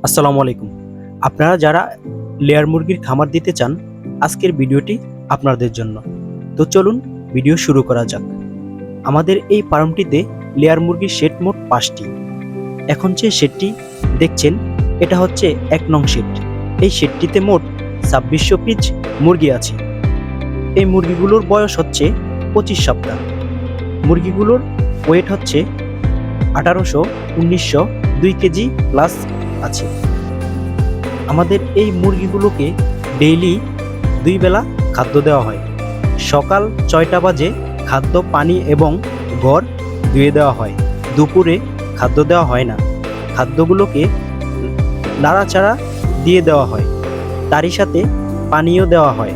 আসসালামু আলাইকুম। আপনারা যারা লেয়ার মুরগির খামার দিতে চান, আজকের ভিডিওটি আপনাদের জন্য। তো চলুন ভিডিও শুরু করা যাক। আমাদের এই ফার্মটিতে লেয়ার মুরগির শেড মোট 5টি। এখন যে শেডটি দেখছেন এটা হচ্ছে 1 নং শেড। এই শেডটিতে মোট 2600 পিস মুরগি আছে। এই মুরগিগুলোর বয়স হচ্ছে 25 সপ্তাহ। মুরগিগুলোর ওয়েট হচ্ছে 1800, 1900, 2 কেজি প্লাস আছে। আমাদের এই মুরগিগুলোকে ডেইলি 2 বেলা খাদ্য দেওয়া হয়। সকাল 6টা বাজে খাদ্য, পানি এবং ঘর ধুয়ে দেওয়া হয়। দুপুরে খাদ্য দেওয়া হয় না, খাদ্যগুলোকে নাড়াচাড়া দিয়ে দেওয়া হয়, তারই সাথে পানিও দেওয়া হয়।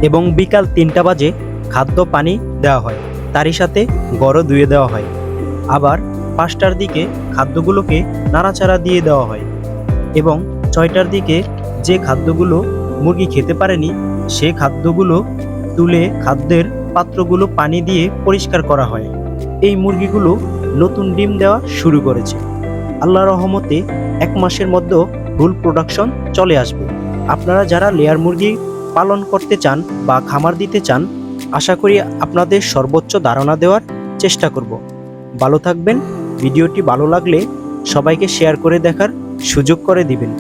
এবং বিকাল 3টা বাজে খাদ্য, পানি দেওয়া হয়, তারই সাথে ঘরও ধুয়ে দেওয়া হয়। আবার 5টার দিকে খাদ্যগুলোকে নাড়াচাড়া দিয়ে দেওয়া হয় এবং 6টার দিকে যে খাদ্যগুলো মুরগি খেতে পারেনি সে খাদ্যগুলো তুলে খাদ্যের পাত্রগুলো পানি দিয়ে পরিষ্কার করা হয়। এই মুরগিগুলো নতুন ডিম দেওয়া শুরু করেছে। আল্লাহর রহমতে 1 মাসের মধ্যে ফুল প্রোডাকশন চলে আসবে। আপনারা যারা লেয়ার মুরগি পালন করতে চান বা খামার দিতে চান, আশা করি আপনাদের সর্বোচ্চ ধারণা দেওয়ার চেষ্টা করব। ভালো থাকবেন। ভিডিওটি ভালো লাগলে সবাইকে শেয়ার করে দেখার সুযোগ করে দিবেন।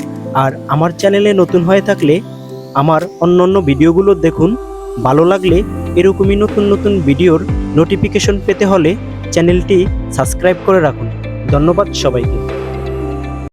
আর আমার চ্যানেলে নতুন হয়ে থাকলে আমার অন্যান্য ভিডিওগুলো দেখুন। ভালো লাগলে এরকমই নতুন নতুন ভিডিওর নোটিফিকেশন পেতে হলে চ্যানেলটি সাবস্ক্রাইব করে রাখুন। ধন্যবাদ সবাইকে।